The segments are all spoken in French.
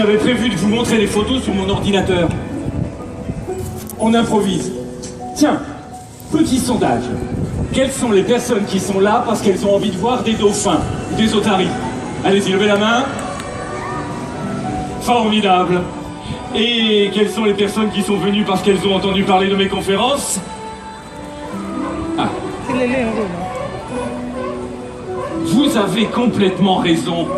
j'avais prévu de vous montrer les photos sur mon ordinateur. On improvise. Tiens, petit sondage. Quelles sont les personnes qui sont là parce qu'elles ont envie de voir des dauphins, des otaries? Allez-y, levez la main. Formidable. Et quelles sont les personnes qui sont venues parce qu'elles ont entendu parler de mes conférences? Ah. Vous avez complètement raison.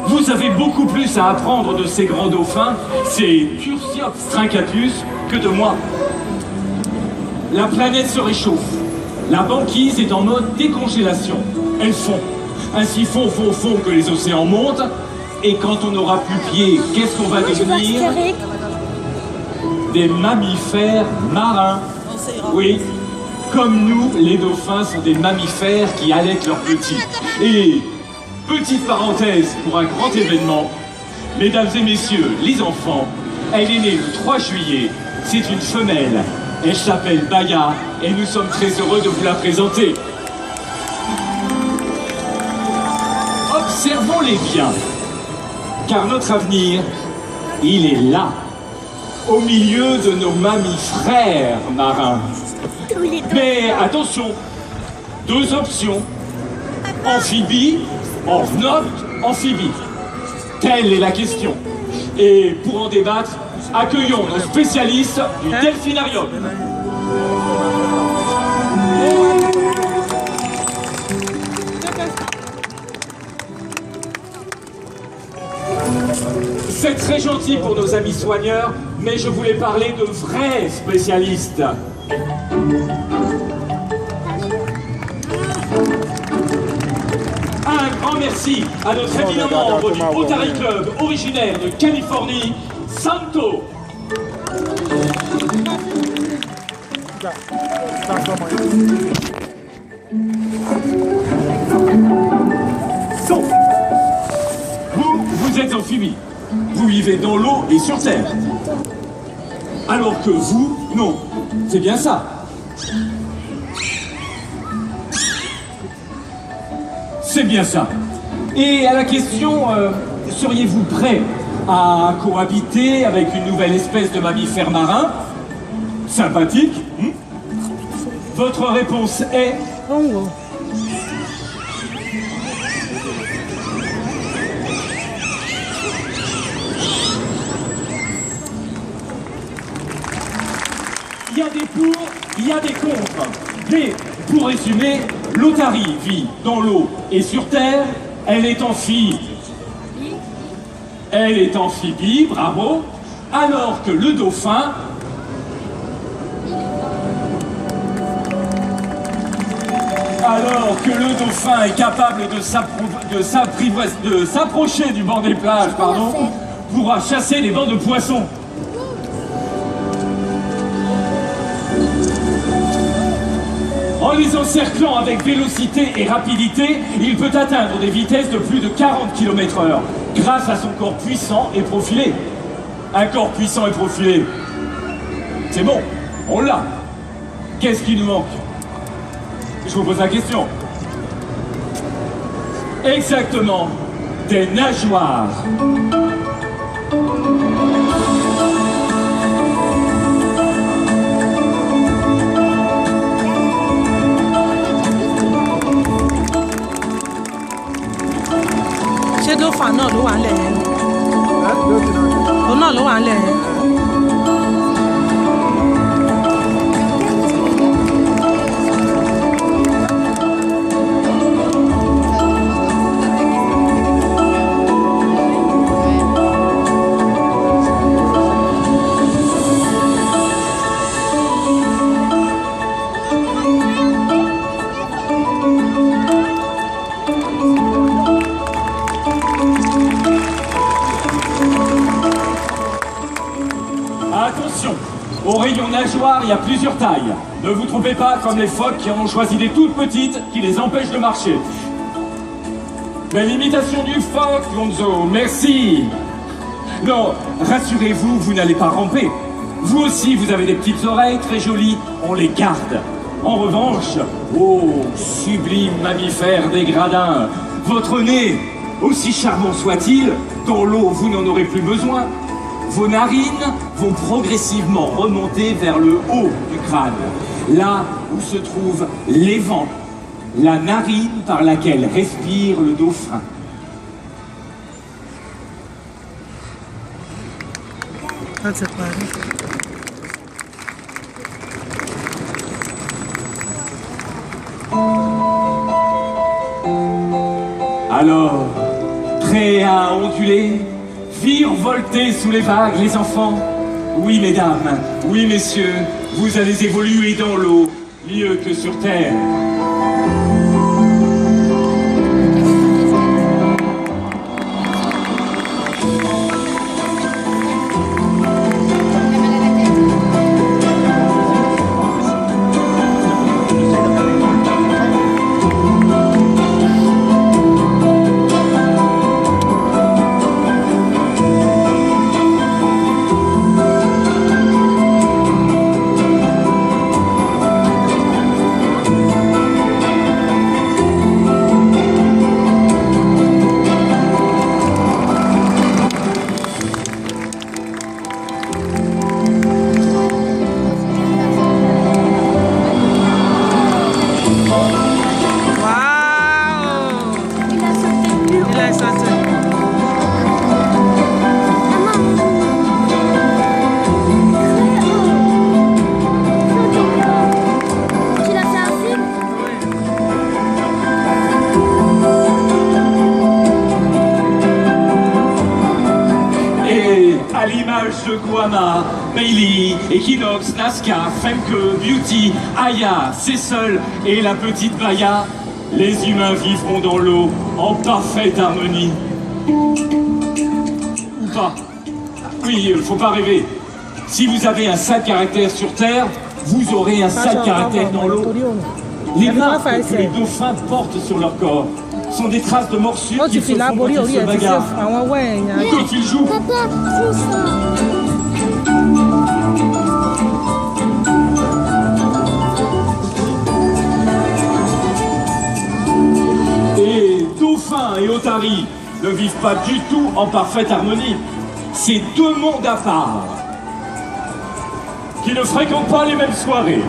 Vous avez beaucoup plus à apprendre de ces grands dauphins, ces Tursiops strincatus, que de moi. La planète se réchauffe. La banquise est en mode décongélation. Elle fond. Ainsi fond que les océans montent. Et quand on n'aura plus pied, qu'est-ce qu'on va devenir? Des mammifères marins. Oui, comme nous, les dauphins sont des mammifères qui allaitent leurs petits. Et, petite parenthèse pour un grand événement, mesdames et messieurs, les enfants, elle est née le 3 juillet. C'est une femelle. Elle s'appelle Baya et nous sommes très heureux de vous la présenter. Observons-les bien, car notre avenir, il est là, au milieu de nos mammifères marins. Mais attention, deux options, amphibie, not amphibie. Telle est la question. Et pour en débattre, accueillons nos spécialistes du delphinarium. C'est très gentil pour nos amis soigneurs, mais je voulais parler de vrais spécialistes. Un grand merci à notre éminent membre du Rotary Club originaire de Californie, Santo. So, vous êtes amphibie. Vous vivez dans l'eau et sur terre. Alors que vous, non. C'est bien ça. C'est bien ça. Et à la question, seriez-vous prêt à cohabiter avec une nouvelle espèce de mammifère marin? Sympathique, hein? Votre réponse est... Il y a des pour, il y a des contre. Mais, pour résumer, l'otarie vit dans l'eau et sur terre. Elle est amphibie. Elle est amphibie, bravo. Alors que le dauphin... Alors que le dauphin est capable de s'approcher du bord des plages, pardon, pourra chasser les bancs de poissons. En les encerclant avec vélocité et rapidité, il peut atteindre des vitesses de plus de 40 km/h, grâce à son corps puissant et profilé. Un corps puissant et profilé, c'est bon, on l'a. Qu'est-ce qui nous manque? Je vous pose la question. Exactement, des nageoires. Ṣé dauphin náà ló wà ń lẹ̀ yẹn? Òun náà ló wà ń lẹ̀ yẹn. Attention, au rayon nageoire, il y a plusieurs tailles. Ne vous trompez pas, comme les phoques qui en ont choisi des toutes petites qui les empêchent de marcher. Mais l'imitation du phoque, Gonzo, merci. Non, rassurez-vous, vous n'allez pas ramper. Vous aussi, vous avez des petites oreilles très jolies, on les garde. En revanche, oh, sublime mammifère des gradins, votre nez, Aussi charmant soit-il, dans l'eau, vous n'en aurez plus besoin. Vos narines vont progressivement remonter vers le haut du crâne, là où se trouve l'évent, la narine par laquelle respire le dauphin. Alors, prêts à onduler, virevolter sous les vagues, les enfants? Oui, mesdames, oui, messieurs, vous allez évoluer dans l'eau, mieux que sur terre. À l'image de Guama, Bailey, Equinox, Nazca, Femke, Beauty, Aya, Cecil et la petite Baya, les humains vivront dans l'eau en parfaite harmonie. Ou pas. Oui, faut pas rêver. Si vous avez un sale caractère sur Terre, vous aurez un sale caractère dans l'eau. Les marques que les dauphins portent sur leur corps sont des traces de morsures qui se font quand ils se bagarrent, quand ils jouent. Et dauphins et otaries ne vivent pas du tout en parfaite harmonie. C'est deux mondes à part qui ne fréquentent pas les mêmes soirées.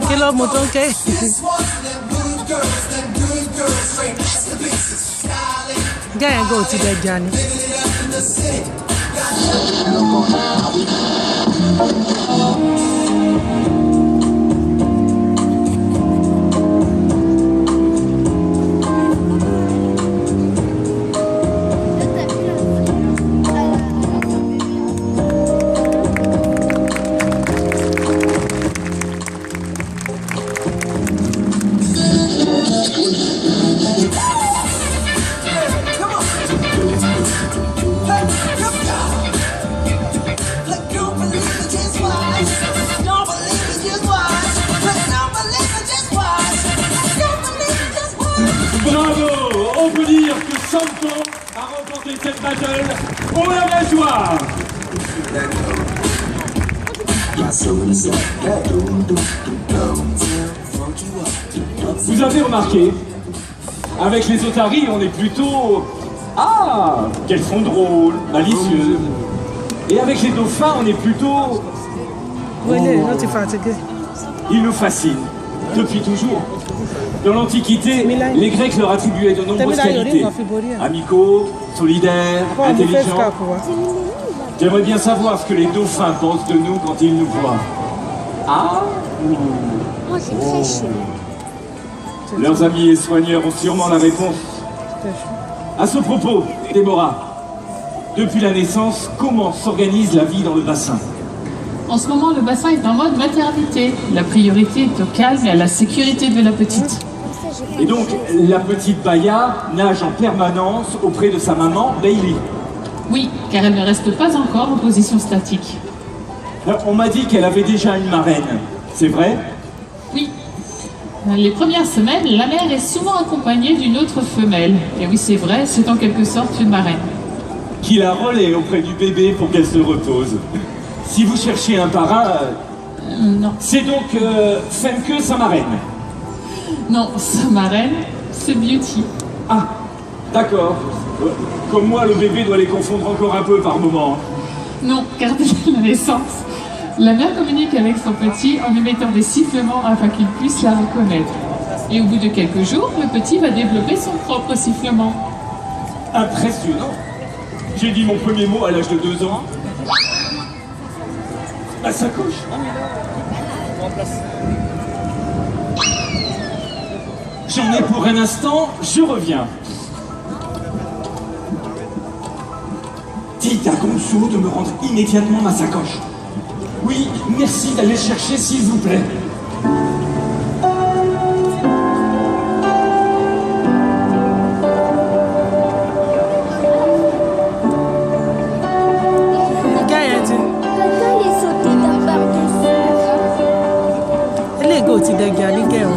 Kilo moton ke. Gaya go ti be jani. Bravo! On peut dire que Santo a remporté cette battle pour la vraie joie! Vous avez remarqué, avec les otaries, on est plutôt... Ah! Qu'elles sont drôles, malicieuses. Et avec les dauphins, on est plutôt... Oh, ils nous fascinent, depuis toujours. Dans l'Antiquité, les Grecs leur attribuaient de nombreuses qualités. Amicaux, solidaires, intelligents. J'aimerais bien savoir ce que les dauphins pensent de nous quand ils nous voient. Ah Moi, c'est très chaud. Leurs amis et soigneurs ont sûrement la réponse. À ce propos, Déborah, depuis la naissance, comment s'organise la vie dans le bassin? En ce moment, le bassin est en mode maternité. La priorité est au calme et à la sécurité de la petite. Et donc, la petite Baya nage en permanence auprès de sa maman, Bailey. Oui, car elle ne reste pas encore en position statique. On m'a dit qu'elle avait déjà une marraine. C'est vrai? Oui. Les premières semaines, la mère est souvent accompagnée d'une autre femelle. Et oui, c'est vrai, c'est en quelque sorte une marraine. Qui la relaie auprès du bébé pour qu'elle se repose. Si vous cherchez un parrain, Non. c'est donc Femke, sa marraine. Non, sa marraine, c'est Beauty. Ah, d'accord. Comme moi, le bébé doit les confondre encore un peu par moment. Non, car dès la naissance, la mère communique avec son petit en émettant des sifflements afin qu'il puisse la reconnaître. Et au bout de quelques jours, le petit va développer son propre sifflement. Impressionnant. J'ai dit mon premier mot à l'âge de 2 ans. Ma sacoche. J'en ai pour un instant, je reviens. Dites à Gonzou de me rendre immédiatement ma sacoche. Oui, merci d'aller chercher s'il vous plaît. Ti dẹ̀gẹ̀ àníkẹ́ o.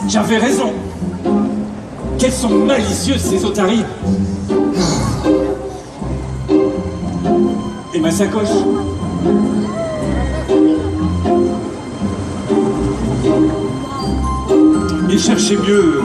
J'avais raison. Quelles sont malicieuses ces otaries. Et ma sacoche? Et cherchez mieux.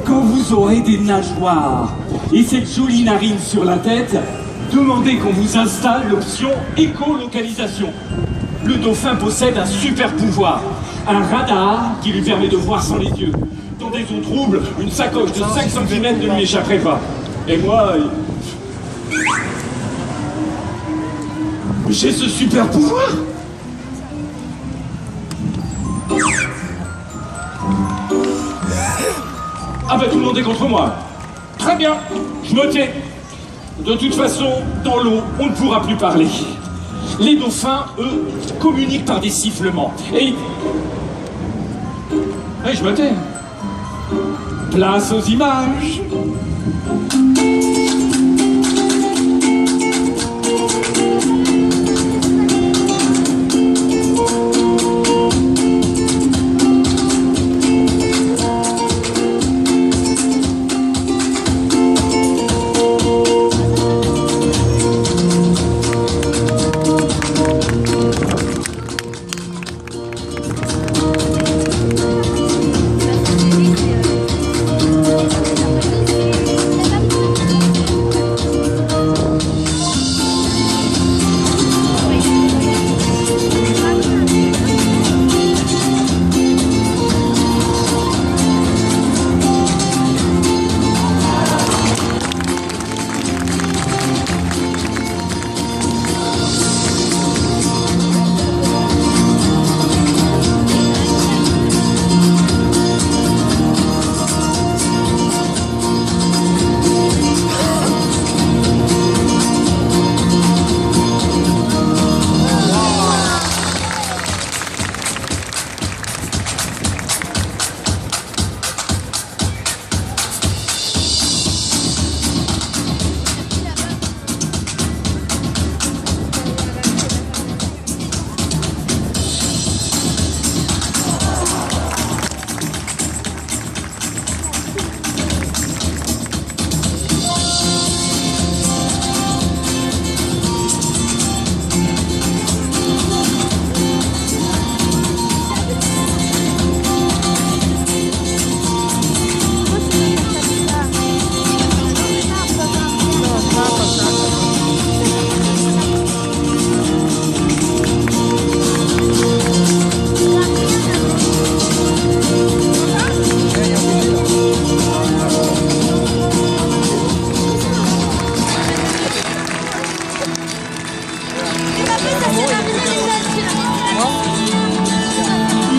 Quand vous aurez des nageoires et cette jolie narine sur la tête, demandez qu'on vous installe l'option écolocalisation. Le dauphin possède un super pouvoir, un radar qui lui permet de voir sans les yeux. Dans des eaux troubles, une sacoche de 5 cm ne lui échapperait pas. Et moi, j'ai ce super pouvoir. Ah bah tout le monde est contre moi. Très bien, je me tais. De toute façon, dans l'eau, on ne pourra plus parler. Les dauphins, eux, communiquent par des sifflements. Et je me tais. Place aux images.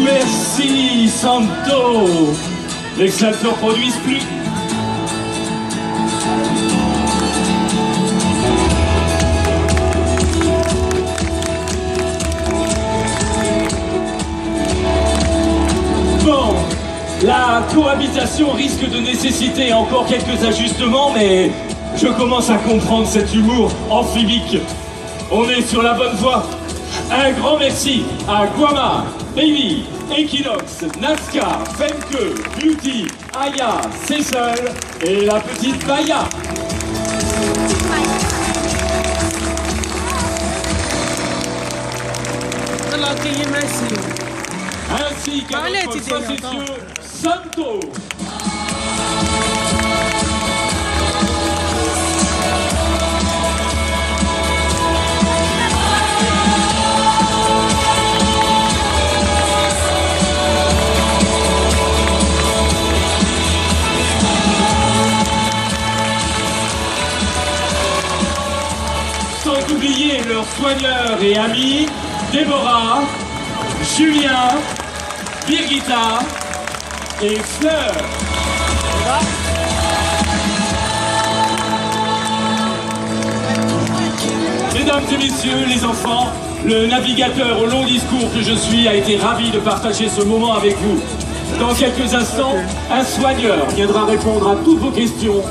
Merci, Santo. Les clubs ne reproduisent plus. Bon, la cohabitation risque de nécessiter encore quelques ajustements, mais je commence à comprendre cet humour amphibique. On est sur la bonne voie. Un grand merci à Guama, Baby, Equinox, Nazca, Femke, Beauty, Aya, Cecil et la petite Maya. Ainsi qu'à notre facétieux Santo. Sans oublier leurs soigneurs et amis, Déborah, Julien, Birgitta et Fleur. Mesdames et messieurs, les enfants, le navigateur au long discours que je suis a été ravi de partager ce moment avec vous. Dans quelques instants, un soigneur viendra répondre à toutes vos questions